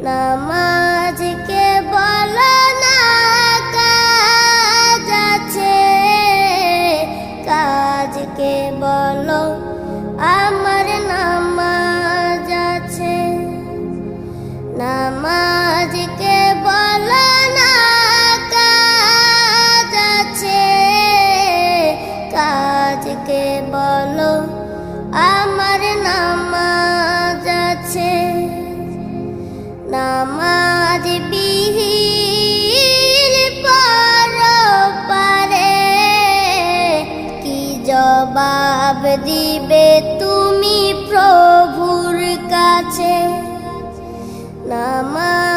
নামাজকে বলো না কাজ আছে, কাজকে বলো আমার নামাজ আছে। নামাজকে বলো না কাজ আছে, কাজকে বলো আমার নামাজ আছে। নামাজ বিহীন পরপারে কি জবাব দিবে তুমি প্রভুর কাছে? নামাজ